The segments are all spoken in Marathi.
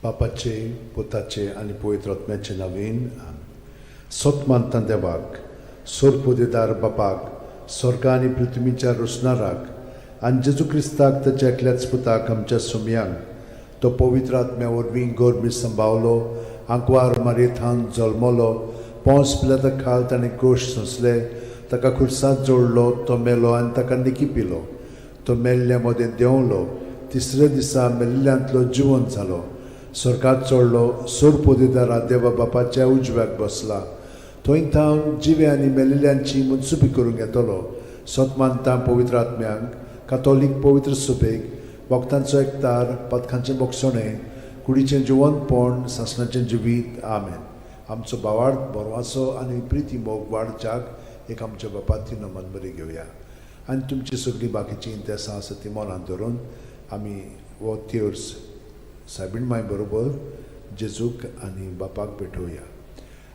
बापाचे पुताचे आनी पवित्र आत्म्याचे नांवेन सतमानता देवाक सोरपोदेदार बापाक स्वर्गा आनी पृथ्वीच्या रोसणाराक आनी जेजू क्रिस्ताक ताच्या एकल्याच पुताक आमच्या सुमयांक तो पवित्र आत्म्या वरवीं गोरमी सांबावलो आंकवार मारयेंत जल्मलो पोंस पिलाता खाल ताणें गोश सोंसले ताका खुर्सांत जोडलो तो मेलो आनी ताका निकी पिलो तो मेल्ल्या मदें देंवलो तिसऱ्या दिसा मेल्ल्यांतलो जिवंत जालो स्वर्गात चडलो सोरपोदेदारा देवा बापाच्या उजव्याक बसला थंय थांव जिवे आनी मेलिल्ल्यांची मनसुबी करूंक येतलो सतमानता पवित्र आत्म्यांक कातोलीक पवित्र सुबेक वखदांचो एकतार पथकांचें बोगसणें कुडीचें जिवंतपण सासणाचें जिवीत आमेन. आमचो भावार्थ बरवासो आनी प्रिती मोग वाडच्याक एक आमच्या बापाची नमन बरी घेवया आनी तुमची सगळीं बाकीची इंतेसां आसा ती मनांत धरून आमी वो तिर्स सायबीण माय बरोबर जेजूक आनी बापाक भेटोवया.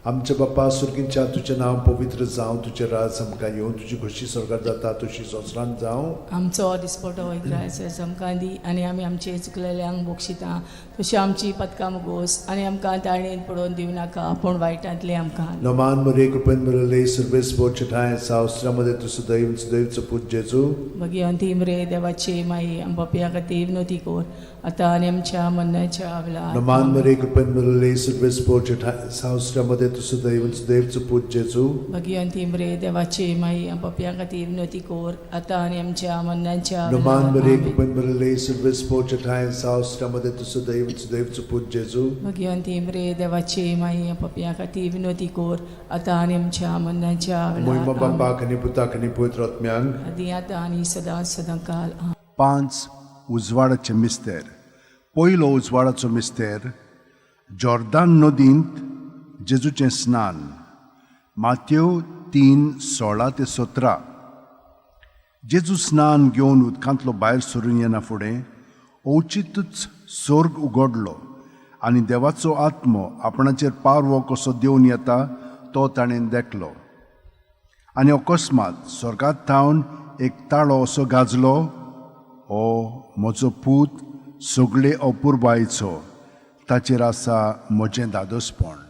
आमच्या बापा सुर्गींच्या तुजें नांव पवित्र जावं तुजें राज आमकां येवं तुजी खोशी स्वर्गांत जाता तशी संवसारांत जावं. आमचो दिसपटो वैग्रायस आमकां दी आनी आमी आमचे चुकलेल्यांक बोगशिता तशी आमची पथकां मुगोस आनी आमकां ताळणेन पडोवन दिवं नाका पूण वायटांतले आमकां. नमान मरे कृपेन मरले सर्वेस बोचठाय सावस्त्रामध्ये तुझं दैव दैवचं पूज जेजू मगी अंतिम रे देवाचे माई आमच्या खातीर विनोती कोर आतां आनी आमच्या मरणाच्या वेळार. नमान मरे कृपेन मरले सर्वेस बोचठाय सावस्त्रामध्ये तुझं दैवचं पूज जेजू मगी अंतिम रे देवाचे माई आमच्या खातीर विनोती कोर आतां आनी आमच्या मरणाच्या वेळार. नमान मरे कृपेन मरले सर्वेस बोचठाय सावस्त्रामध्ये तुझं दैवचं पूज जेजू मगी अंतिम रे देवाचे माई आमच्या खातीर विनोती कोर आतां आनी आमच्या मरणाच्या महिमा वेळार. बापाक आनी पुताक आनी पवित्र आत्म्यांक आदी आतां आनी सदां सदांकाल. 5 उजवाडाचे मिस्तेर. पयलो उजवाडाचो मिस्तेर जॉर्दान नदींत जेजूचें स्नान. माथ्यो 3:16-17. जेजू स्नान घेवन उदकांतलो भायर सरून येना फुडें ओचितूच स्वर्ग उगडलो आनी देवाचो आत्मो आपणाचेर पारवो कसो देवन येता तो ताणें देखलो आनी अकस्मात स्वर्गांत थावन एक ताळो असो गाजलो, ओ म्हजो पूत सगळे अपुरबायेचो, ताचेर आसा म्हजें दादोसपण.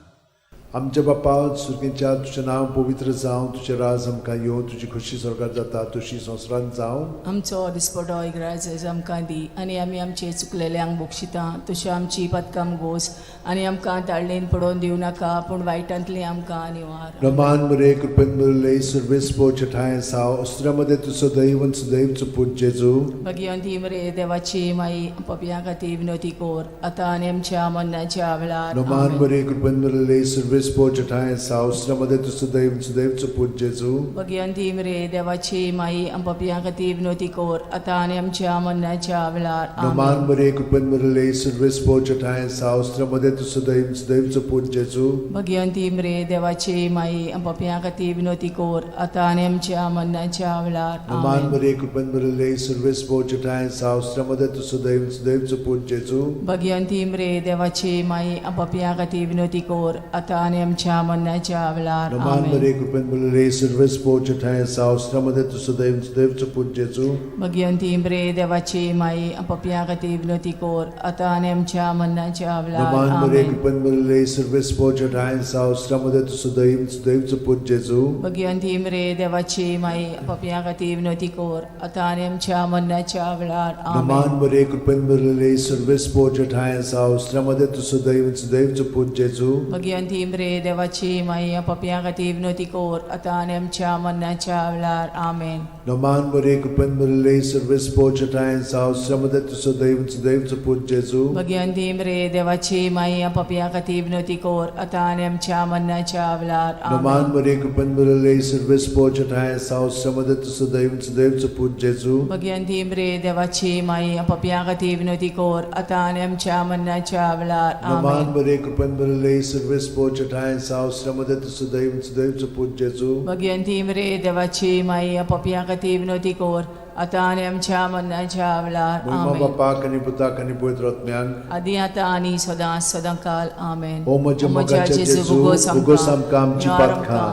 आमच्या बापा सुर्गींच्या तुजें नांव पवित्र जावं तुजें राज आमकां येवं तुजी खोशी स्वर्गांत जाता तशी संवसारांत जावं. आमचो दिसपटो इग्रायज आमकां दी आनी आमी आमचे चुकलेल्यांक बोगशिता तशें आमची पथकां मुगोस आनी आमकां ताळणेन पडोवन दिवं नाका पूण वायटांतले आमकां निवार. नमान मरे कृपेन मरले सर्वेस बोचठाय सावस्त्रामध्ये तुझं दैवचं पूज जेजू मगी अंतिम रे देवाची माई आमच्या खातीर विनोती कोर आतां आनी आमच्या मरणाच्या वेळार. नमान मरे कृपेन मरले सर्वेस बोचठाय सावस्त्रामध्ये तुझं दैवचं पूज जेजू मगी अंतिम रे देवाची माई आमच्या खातीर विनोती कोर आतां आनी आमच्या मरणाच्या वेळार. नमान मरे कृपेन मरले सर्वेस बोचठाय सावस्त्रामध्ये तुझं दैवचं पूज जेजू मगी अंतिम रे देवाची माई आमच्या खातीर विनोती कोर आतां आनी आमच्या मरणाच्या वेळार. नमान मरे कृपेन मरले सर्वेस बोचठाय सावस्त्रामध्ये तुझं दैवचं पूज जेजू मगी अंतिम रे देवाची माई आमच्या खातीर विनोती कोर आतां आनी आमच्या मरणाच्या वेळार. नमान मरे कृपेन मरले सर्वेस बोचठाय सावस्त्रामध्ये तुझं दैवचं पूज जेजू मगी अंतिम रे देवाची माई आमच्या खातीर विनोती कोर आतां आनी आमच्या मरणाच्या वेळार. नमान मरे कृपेन मरले सर्वेस बोचठाय सावस्त्रामध्ये तुझं दैवचं पूज जेजू मगी अंतिम रे देवाची माई आमच्या खातीर विनोती कोर आतां आनी आमच्या मरणाच्या वेळार. नमान मरे कृपेन मरले सर्वेस बोचठाय सावस्त्रामध्ये तुझं दैवचं पूज जेजू मगी अंतिम रे देवाची माई आमच्या खातीर विनोती कोर आतां आनी आमच्या मरणाच्या वेळार. आमेन. नमान मरे कृपेन मरले सर्वेस बोचठाय सावस्त्रामध्ये तुझं दैवचं पूज जेजू मगी अंतिम रे देवाची माई आमच्या खातीर विनोती कोर आतां आनी आमच्या मरणाच्या वेळार. नमान मरे कृपेन मरले सर्वेस बोचठाय सावस्त्रामध्ये तुझं दैवचं पूज जेजू मगी अंतिम रे देवाची माई आमच्या खातीर विनोती कोर आतां आनी आमच्या मरणाच्या वेळार. नमान मरे कृपेन मरले सर्वेस बोचठाय सावस्त्रामध्ये तुझं दैवचं पूज जेजू मगी अंतिम रे देवाची माई आमच्या खातीर विनोती कोर आतां आनी आमच्या मरणाच्या वेळार. महिमा आमेन. बापाक आनी पुताक आनी पवित्र आत्म्यांक आदी आतां आनी सदां सदांकाल. आमेन. ओ म्हज्या मोगाच्या जेजू उगोस आमकां आमची पातखां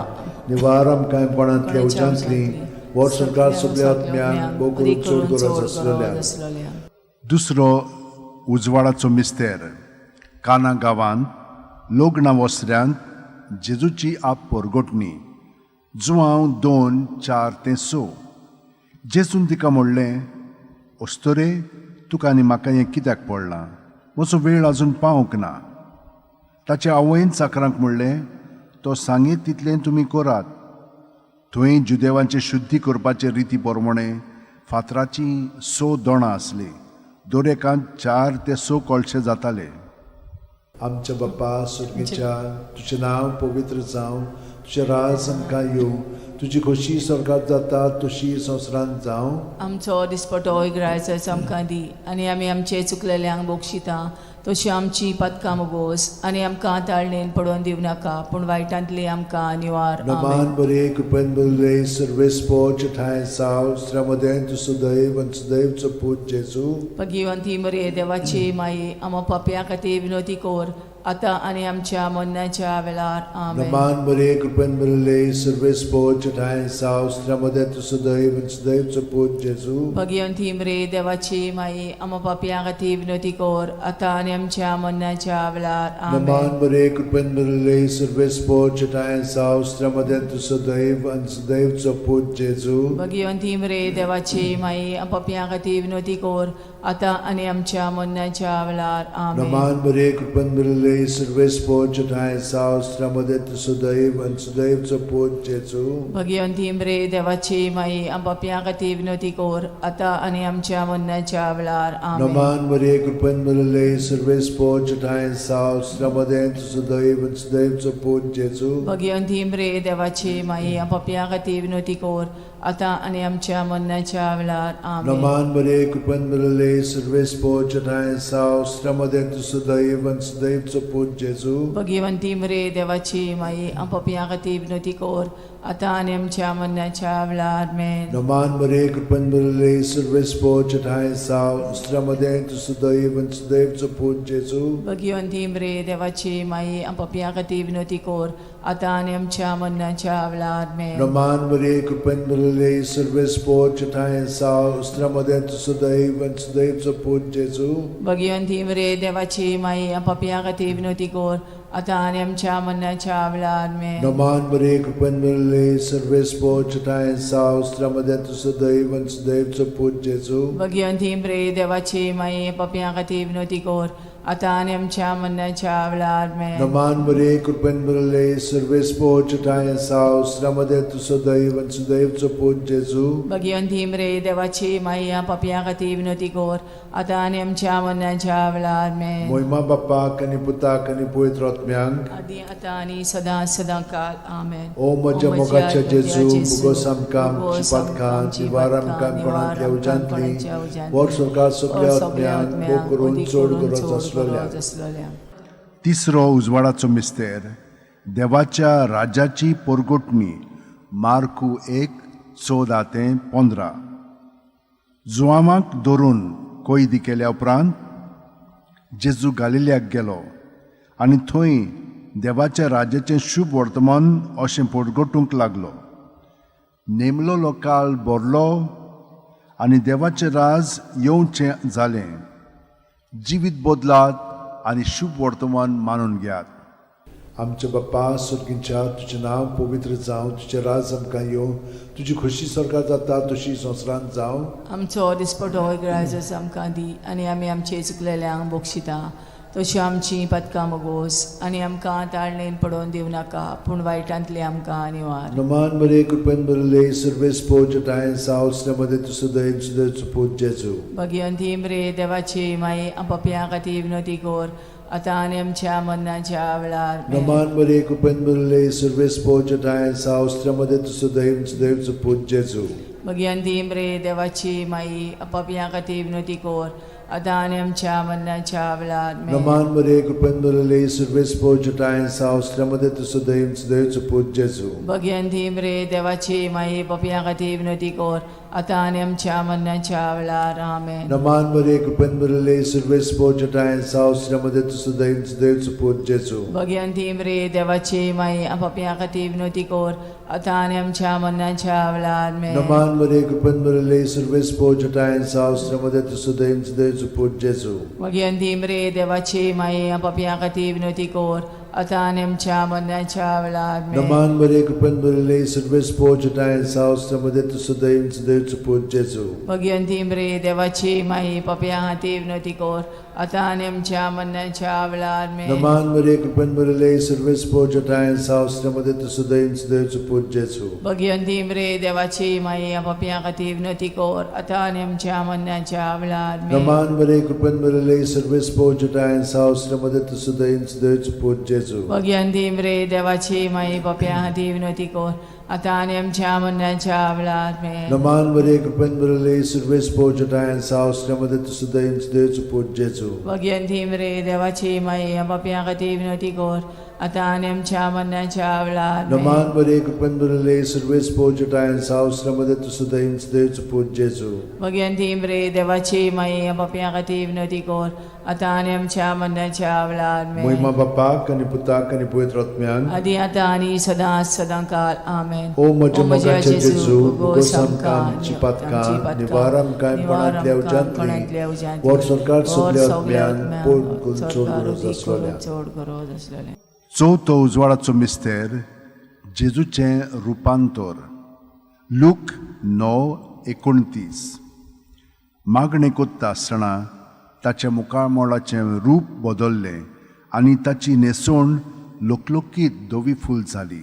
निवार आमकां पणांतल्या उज्यांतली वर सरकार सगळ्या आत्म्यांक भोव करून चड गरज आसलेल्या. दुसरो उजवाडाचो मिस्तेर काना गांवांत लग्ना वस्त्यांत जेजूची आप परगटणी जुवांव 2:4-6. जेजून तिका म्हणलें, अस्तोरे, तुका आनी म्हाका हें कित्याक पडलां? म्हजो वेळ आजून पावूंक ना. ताच्या आवयन चाकरांक म्हणलें, तो सांगीत तितलें तुमी करात. थंय जुदेवांचे शुद्धी करपाचे रिती प्रमाणे फातराची 6 दोणां आसलीं. दरेकांत 4 ते 6 कळशे जाताले. आमच्या बाप्पा सुर्गेच्या, तुझें नांव पवित्र जावं, तुजें राज आमकां येवं, तुजी खोशी स्वर्गांत जाता तशी संवसारांत जावं. आमचो दिसपटो इग्रायचो आमकां दी, आनी आमी आमचे चुकलेल्यांक बोगशिता तशी आमची पदकां मोगोस, आनी आमकां ताळणेन पडोवन दिवं नाका, पूण वायटांतली आमकां निवार. नमान बरे कृपेन बरले सर्वेस्पोच ठाय साव श्रमदेन तु सदैव सदैवचो पूत जेजू. भगिवंती मरे देवाची माई, आमो पाप्या खातीर विनोदी कोर, आतां आनी आमच्या मरणाच्या वेळार. आमेन. नमान बरे कृपेन बरले सर्वेस्पोच ठाय साव श्रमदेन तु सदैव सदैवचो पूत जेजू. भगिवंती मरे देवाची माई, आमो पाप्या खातीर विनोदी कोर, आतां आनी आमच्या मरणाच्या वेळार. आमेन. नमान बरे कृपेन बरले सर्वेस्पोच ठाय साव श्रमदेन तु सदैव सदैवचो पूत जेजू. भगिवंती मरे देवाची माई, आमो पाप्या खातीर विनोदी कोर, आतां आनी आमच्या मरणाच्या वेळार. आमेन. नमान बरे कृपेन बरले सर्वेस्पोच ठाय साव श्रमदेन तु सदैव सदैवचो पूत जेजू. भगिवंती मरे देवाची माई, आमो पाप्या खातीर विनोदी कोर, आतां आनी आमच्या मरणाच्या वेळार. आमेन. नमान बरे कृपेन बरले सर्वेस्पोच ठाय साव श्रमदेन तु सदैव सदैवचो पूत जेजू. भगिवंती मरे देवाची माई, आमो पाप्या खातीर विनोदी कोर, आतां आनी आमच्या मरणाच्या वेळार. आमेन. नमान बरे कृपेन बरले सर्वेस्पोच ठाय साव श्रमदेन तु सदैव सदैवचो पूत जेजू. भगिवंती मरे देवाची माई, आमो पाप्या खातीर विनोदी कोर, आतां आनी आमच्या मरणाच्या वेळार. आमेन. नमान बरे कृपेन बरले सर्वेस्पोच ठाय साव श्रमदेन तु सदैव सदैवचो पूत जेजू. भगिवंती मरे देवाची माई, आमो पाप्या खातीर विनोदी कोर, आतां आनी आमच्या मरणाच्या वेळार. आमेन. नमान बरे कृपेन बरले सर्वेस्पोच ठाय साव श्रमदेन तु सदैव सदैवचो पूत जेजू. भगिवंती मरे देवाची माई, आमो पाप्या खातीर विनोदी कोर, आतां आनी आमच्या मरणाच्या वेळार. आमेन. नमान बरे कृपेन बरले सर्वेस्पोच ठाय साव श्रमदेन तु सदैव सदैवचो पूत जेजू. भगिवंती मरे देवाची माई, आमो पाप्या खातीर विनोदी कोर, आतां आनी आमच्या मरणाच्या वेळार. आमेन. नमान बरे कृपेन बरले सर्वेस्पोच ठाय साव श्रमदेन तु सदैव सदैवचो पूत जेजू. भगिवंती मरे देवाची माई, आमो पाप्या खातीर विनोदी कोर, आतां आनी आमच्या मरणाच्या वेळार. आमेन. मोहिमा बाप्पाक आनी पुताक आनी पवित्र आत्म्यांक, आदी आतां आनी सदां सदां काळ. आमेन. ओ म्हज्या मोगाच्या जेजू, मुगोस आमकां आमची पातकां जिवार आमकां कोणांतल्या उजांतली वर स्वर्गांत सगळ्या आत्म्यांक भोव करून चड गरज आसलेल्या. तिसरो उजवाडाचो मिस्तेर, देवाच्या राज्याची परगटणी. मार्कू 1:14-15. जुआमाक धरून कैदी केल्या उपरांत जेजू गालिल्याक गेलो आनी थंय देवाच्या राज्याचें शुभ वर्तमान अशें परगटूंक लागलो. नेमलो लोकाल भरलो आनी देवाचें राज येवचें जालें. जिवीत बदलात आनी शुभ वर्तमान मानून घेयात. आमचे बाप्पा सुर्गीच्या, तुजें नांव पवित्र जावं, तुजें राज आमकां येवं, तुजी खोशी स्वर्गांत जाता तशी संवसारांत जावं. आमचो दिसपटो इग्रायचो आमकां दी, आनी आमी आमचे चुकलेल्यांक बोगशिता तशी आमची पदकां मोगोस, आनी आमकां ताळणेन पडोवन दिवं नाका, पूण वायटांतली आमकां निवार. नमान बरे कृपेन बरले सर्वेस्पोच ठाय साव श्रमदेन तु सदैव सदैवचो पूत जेजू. भगिवंती मरे देवाची माई, आमो पाप्या खातीर विनोदी कोर, आतां आनी आमच्या मरणाच्या वेळार. आमेन. नमान बरे कृपेन बरले सर्वेस्पोच ठाय साव श्रमदेन तु सदैव सदैवचो पूत जेजू. भगिवंती मरे देवाची माई, आमो पाप्या खातीर विनोदी कोर, आतां आनी आमच्या मरणाच्या वेळार. आमेन. नमान बरे कृपेन बरले सर्वेस्पोच ठाय साव श्रमदेन तु सदैव सदैवचो पूत जेजू. भगिवंती मरे देवाची माई, पाप्या खातीर विनोदी कोर, आता आनी आमच्या मरणाच्या वेळार आमेन. नमान मरे कृपेन भरले सर्वे स्पोजटायन सावस्रामध्ये तुझं देवचं पूत जेजू. भगवंती मरे देवाची माई आपापल्या खातीर विनोदी कोर आता आनी आमच्या मरणाच्या वेळार आमेन. नमान मरे कृपेन भरले सर्वे स्पोजटायन सावस्रामध्ये तुझं देवचं पूत जेजू. भगवंती मरे देवाची माई आपापल्या खातीर विनोदी कोर आता आनी आमच्या मरणाच्या वेळार आमेन. नमान मरे कृपेन भरले सर्वे स्पोजटायन सावस्रामध्ये तुझं देवचं पूत जेजू. भगवंती मरे देवाची माई आपापल्या खातीर विनोदी कोर आता आनी आमच्या मरणाच्या वेळार आमेन. नमान मरे कृपेन भरले सर्वे स्पोजटायन सावस्रामध्ये तुझं देवचं पूत जेजू. भगवंती मरे देवाची माई आपापल्या खातीर विनोदी कोर आता आनी आमच्या मरणाच्या वेळार आमेन. नमान मरे कृपेन भरले सर्वे स्पोजटायन सावस्रामध्ये तुझं देवचं पूत जेजू. भगवंती मरे देवाची माई आपापल्या खातीर विनोदी कोर आता आनी आमच्या मरणाच्या वेळार आमेन. नमान मरे कृपेन भरले सर्वे स्पोजटायन सावस्रामध्ये तुझं देवचं पूत जेजू. भगवंती मरे देवाची माई आपापल्या खातीर विनोदी कोर आता आनी आमच्या मरणाच्या वेळार आमेन. नमान मरे कृपेन भरले सर्वे स्पोजटायन सावस्रामध्ये तुझं देवचं पूत जेजू. भगवंती मरे देवाची माई आपापल्या खातीर विनोदी कोर आता आनी आमच्या मरणाच्या वेळार आमेन. महिमा बापाक आनी पुताक आनी पवित्र आत्म्यांक आदी आता आनी सदांकाळ आमेन. ओ म्हज्या मोगाचे जेजू उगोस आमकां आमची पातकां निवार आमकां पणांतल्या उज्यांतली वर सरकार सगल्या आत्म्यांक पोट चोड गरज आसलेलें. चवथो उजवाडाचो मिस्तेर जेजूचें रुपांतर. लूक 9:29. मागणे कोत्ता आसतना ताच्या मुखामोळाचें रूप बदल्लें आनी ताची न्हेसोण लोकलोकीत धवी फूल जाली.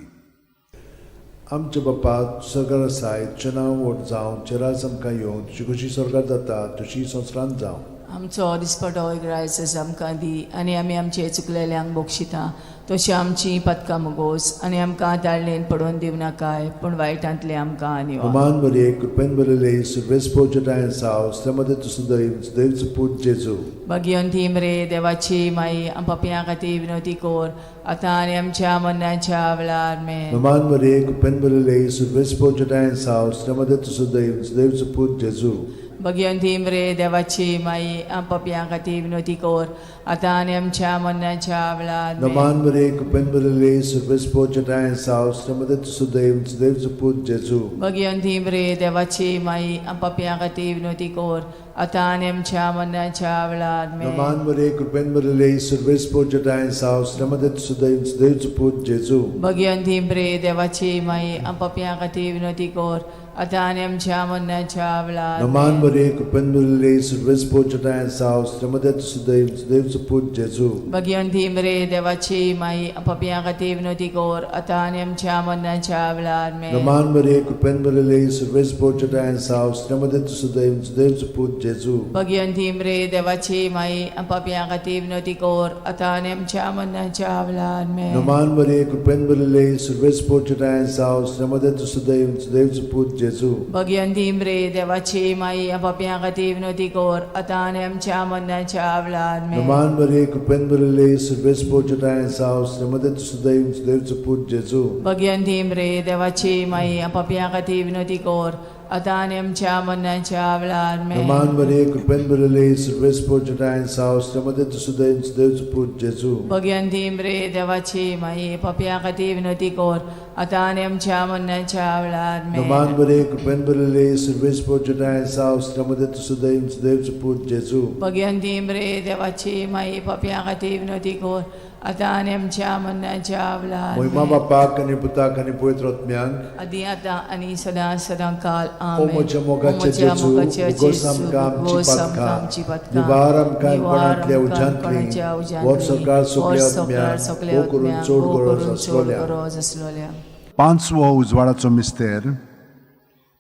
आमच्या बापा सगळं आसाय तुजें नांव व्हड जावं चेरास आमकां येवं तुजी कशी स्वर्गांत जाता तशी संवसारांत जावं. आमचो दिसपटो इग्रायस आमकां दी आनी आमी आमचे चुकलेल्यांक बोगशिता तशी आमची पदकां मोगोस आनी आमकां ताळणेन पडोवन दिवं नाकाय पूण वायटांतले आमकां निवार. नमान मरे कृपेन भरले सर्वे स्पोजटायन सावस्रामध्ये तुझं देवचं पूत जेजू. भगवंती मरे देवाची माई आपापल्या खातीर विनोदी कोर आता आनी आमच्या मरणाच्या वेळार आमेन. नमान मरे कृपेन भरले सर्वे स्पोजटायन सावस्रामध्ये तुझं देवचं पूत जेजू. भगवंती मरे देवाची माई आपापल्या खातीर विनोदी कोर आता आनी आमच्या मरणाच्या वेळार आमेन. नमान मरे कृपेन भरले सर्वे स्पोजटायन सावस्रामध्ये तुझं देवचं पूत जेजू. भगवंती मरे देवाची माई आपापल्या खातीर विनोदी कोर आता आनी आमच्या मरणाच्या वेळार आमेन. नमान मरे कृपेन भरले सर्वे स्पोजटायन सावस्रामध्ये तुझं देवचं पूत जेजू. भगवंती मरे देवाची माई आपापल्या खातीर विनोदी कोर आता आनी आमच्या मरणाच्या वेळार आमेन. नमान मरे कृपेन भरले सर्वे स्पोजटायन सावस्रामध्ये तुझं देवचं पूत जेजू. भगवंती मरे देवाची माई आपापल्या खातीर विनोदी कोर आता आनी आमच्या मरणाच्या वेळार आमेन. नमान मरे कृपेन भरले सर्वे स्पोजटायन सावस्रामध्ये तुझं देवचं पूत जेजू. भगवंती मरे देवाची माई आपापल्या खातीर विनोदी कोर आता आनी आमच्या मरणाच्या वेळार आमेन. नमान मरे कृपेन भरले सर्वे स्पोजटायन सावस्रामध्ये तुझं देवचं पूत जेजू. भगवंती मरे देवाची माई आपापल्या खातीर विनोदी कोर आता आनी आमच्या मरणाच्या वेळार आमेन. नमान मरे कृपेन भरले सर्वे स्पोजटायन सावस्रामध्ये तुझं देवचं पूत जेजू. भगवंती मरे देवाची माई आपापल्या खातीर विनोदी कोर आता आनी आमच्या मरणाच्या वेळार आमेन. नमान मरे कृपेन भरले सर्वे स्पोजटायन सावस्रामध्ये तुझं देवचं पूत जेजू. भगवंती मरे देवाची माई आपापल्या खातीर विनोदी कोर आता आनी आमच्या मरणाच्या वेळार आमेन. नमान मरे कृपेन भरले सर्वे स्पोजटायन सावस्रामध्ये तुझं देवचं पूत जेजू. भगवंती मरे देवाची माई आपापल्या खातीर विनोदी कोर आता आनी आमच्या मरणाच्या वेळार महिमा आमेन. बापाक आनी पुताक आनी पवित्र आत्म्यांक आदी आता आनी सदांकाळ ओ आमेन. म्हज्या मोगाचे जेजू उगोस आमकां आमची पातकां निवार आमकां पणांतल्या उज्यांतली वर सरकार सगल्या आत्म्यांक करून चोड गरज आसलोल्या. पांचवो उजवाडाचो मिस्तेर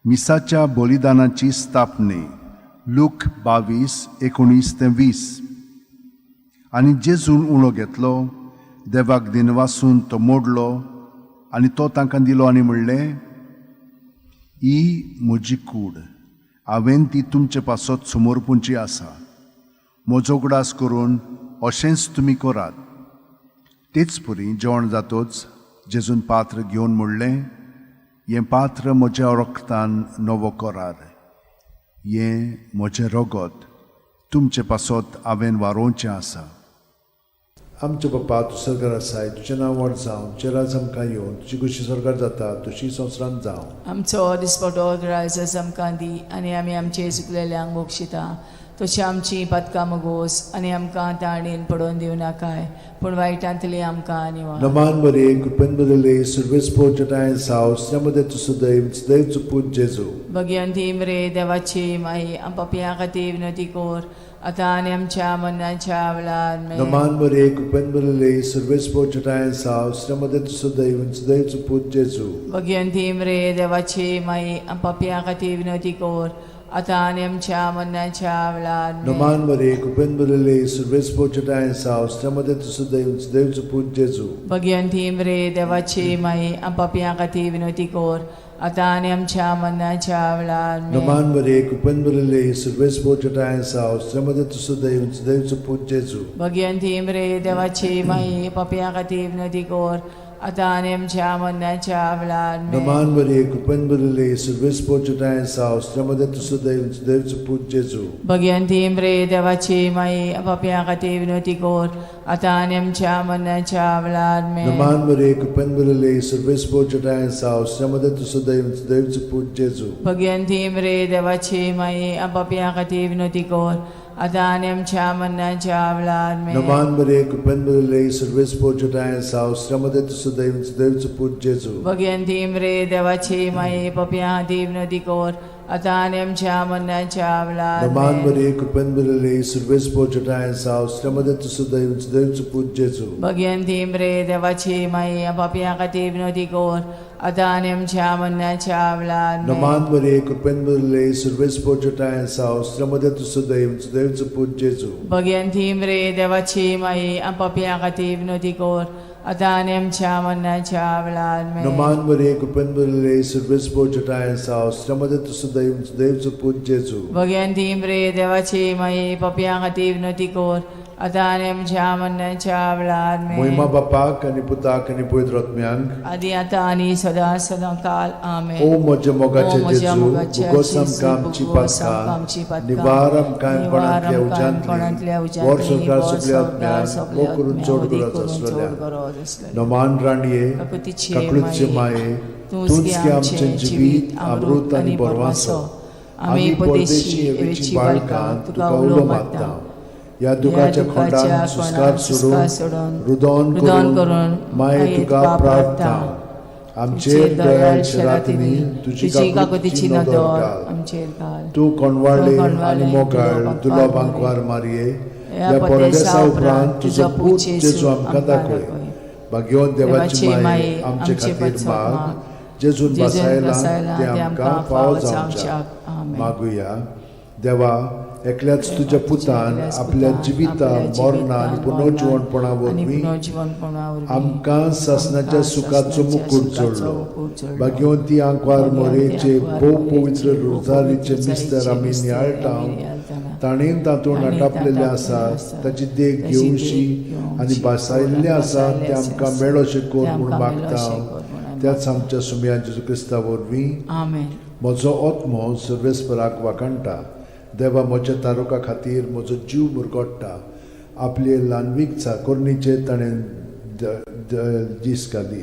मिसाच्या बलिदानाची स्थापने. लूक 22:19-20. आनी जेजून उणो घेतलो, देवाक दिनवासून तो मोडलो आनी तो तांकां दिलो आनी म्हणलें, ही म्हजी कूड, हांवें ती तुमचे पासत समोरपुंची आसा. म्हजो उगडास करून अशेंच तुमी करात. तेच परी जेवण जातोच जेजून पात्र घेवन म्हणलें, हें पात्र म्हज्या रक्तान नवो करार. हें म्हजें रगत तुमचे पासत हांवें वारोवचें आसा. आमचे बापा तूं स्वर्गार आसाय, तुजें नांव व्हड जावं, तुजें राज आमकां येवं, तुजी कुशी स्वर्गार जाता तशी संवसारांत जावं. आमचो दिसपटो रायज आमकां दी आनी आमी आमचे चुकलेल्यांक मोक्षिता. तशी आमची पदकां मोगोस आनी आमकां ताणीन पडोवन दिवं नाकाय, पूण वायटांतली आमकां निवार. नमान बरे कृपेन बदले सर्वेस पोचटाय साव श्रमदे तुसो दैवचो पूज जेजू. भगवंती मरे देवाची माई आम पापयां खातीर विनंती कोर, आतां आनी आमच्या मरणाच्या वेळार. नमान बरे कृपेन बदले सर्वेस पोचटाय साव श्रमदे तुसो दैवचो पूज जेजू. भगवंती मरे देवाची माई आम पापयां खातीर विनंती कोर, आतां आनी आमच्या मरणाच्या वेळार. नमान बरे कृपेन बदले सर्वेस पोचटाय साव श्रमदे तुसो दैवचो पूज जेजू. भगवंती मरे देवाची माई आम पापयां खातीर विनंती कोर, आतां आनी आमच्या मरणाच्या वेळार. नमान बरे कृपेन बदले सर्वेस पोचटाय साव श्रमदे तुसो दैवचो पूज जेजू. भगवंती मरे देवाची माई पापयां खातीर विनंती कोर, आतां आनी आमच्या मरणाच्या वेळार. नमान बरे कृपेन बदले सर्वेस पोचटाय साव श्रमदे तुसो दैवचो पूज जेजू. भगवंती मरे देवाची माई पापयां खातीर विनंती कोर, आतां आनी आमच्या मरणाच्या वेळार. नमान बरे कृपेन बदले सर्वेस पोचटाय साव श्रमदे तुसो दैवचो पूज जेजू. भगवंती मरे देवाची माई पापयां खातीर विनंती कोर, आतां आनी आमच्या मरणाच्या वेळार. नमान बरे कृपेन बदले सर्वेस पोचटाय साव श्रमदे तुसो दैवचो पूज जेजू. भगवंती मरे देवाची माई पापयां खातीर विनंती कोर, आतां आनी आमच्या मरणाच्या वेळार. नमान बरे कृपेन बदले सर्वेस पोचटाय साव श्रमदे तुसो दैवचो पूज जेजू. भगवंती मरे देवाची माई पापयां खातीर विनंती कोर, आतां आनी आमच्या मरणाच्या वेळार. नमान बरे कृपेन बदले सर्वेस पोचटाय साव श्रमदे तुसो दैवचो पूज जेजू. भगवंती मरे देवाची माई पापयां खातीर विनंती कोर, आतां आनी आमच्या मरणाच्या वेळार. नमान बरे कृपेन बदले सर्वेस पोचटाय साव श्रमदे तुसो दैवचो पूज जेजू. भगवंती मरे देवाची माई पापयां खातीर विनंती कोर, आतां आनी आमच्या मरणाच्या वेळार. महिमा बापाक आनी पुताक आनी पवित्र आत्म्यांक, आदी आतां आनी सदां सदां काल. आमेन. ओ म्हज्या मोगाचे जेजू, उगोस आमकां आमची पदकां, निवार आमकां कोणांतल्या उज्यांतली, वर स्वर्गार सगळ्या आत्म्यांक, वो करून चड गरज आसलेल्या. नमान राणये, काकूळचे माये, तूंच की आमचें जिवीत, अमृत आनी बोरवासो. आमी परदेशी येवेची बाळकां तुका उलो मागता. ह्या दुखाच्या खोंडान सुस्कार सोडून रुदोन करून माये तुका प्रार्थना. आमचेर दयाळ शरातनी तुजी काकुतीची नदर आमचेर घाल. तूं कोणवाळे आनी मोगाळ दुर्लभ आंकवार मारये, ह्या परदेसा उपरांत तुजो पूत जेजू आमकां दाखय. भाग्यवंत देवाची माये, आमचे खातीर माग. जेजून बसायला ते आमकां फावो जावच्याक मागुया. देवा, एकल्याच तुज्या पुतान आपल्या जिविता, मरणा आनी पुनर्जीवनपणा वरवीं आमकां सासणाच्या सुखाचो मुकूट जोडलो. भाग्यवंती आंकवार मोरेचे भोव पवित्र रोजारीचे मिस्तर आमी नियाळटाव. ताणेन तातूंत आटापलेले आसा ताची देख घेवशी आनी बासायल्ले आसा ते आमकां मेळोशे कोर म्हूण मागता. त्याच आमच्या सुमया जेजू क्रिस्ता वरवीं. आमेन. म्हजो आत्मो सर्वेस्पराक वाकणटा. देवा, म्हज्या तारुका खातीर म्हजो जीव मुरगोडटा. आपले ल्हानवीक चाकोरणीचे ताणें दीस घाली.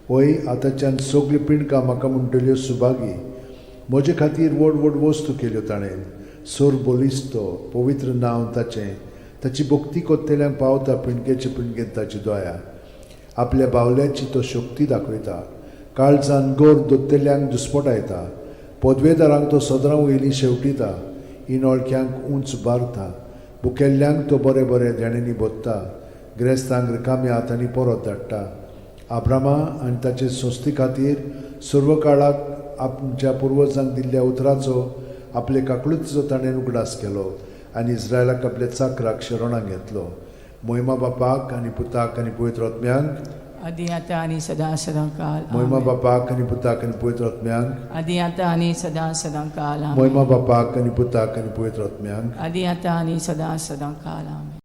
वय आतांच्यान सगळी पिणकां म्हाका म्हणटल्यो सुभागी. म्हजे खातीर व्हड व्हड वस्तू केल्यो ताणें. सोर बोलिस्तो, पवित्र नांव ताचें. ताची भक्ती कोत्तेल्यांक पावता पिणकेचे पिणकेन ताची दया. आपल्या बावल्याची तो शक्ती दाखयता. काळजान गोर दोत्तेल्यांक दुस्पटायता. पदवेदारांक तो सदरां वयलीं शेवटिता. इनोळख्यांक उंच बारता. भुकेल्ल्यांक तो बरे बरे देणेनी बोदता. गिरेस्तांक रिकाम्या हातांनी परत धाडटा. आब्रामा आनी ताचे सोस्ती खातीर सर्व काळाक आमच्या पुर्वजांक दिल्ल्या उतराचो आपले काकूळचो ताणें उगडास केलो आनी इस्रायलाक आपल्या चाकराक शरणां घेतलो. महिमा बापाक आनी पुताक आनी पवित्र आत्म्यांक, आदी आतां आनी सदां सदां काल. महिमा बापाक आनी पुताक आनी पवित्र आत्म्यांक, आदी आतां आनी सदां सदां काल. महिमा बापाक आनी पुताक आनी पवित्र आत्म्यांक, आदी आतां आनी सदां सदां काल. आमेन.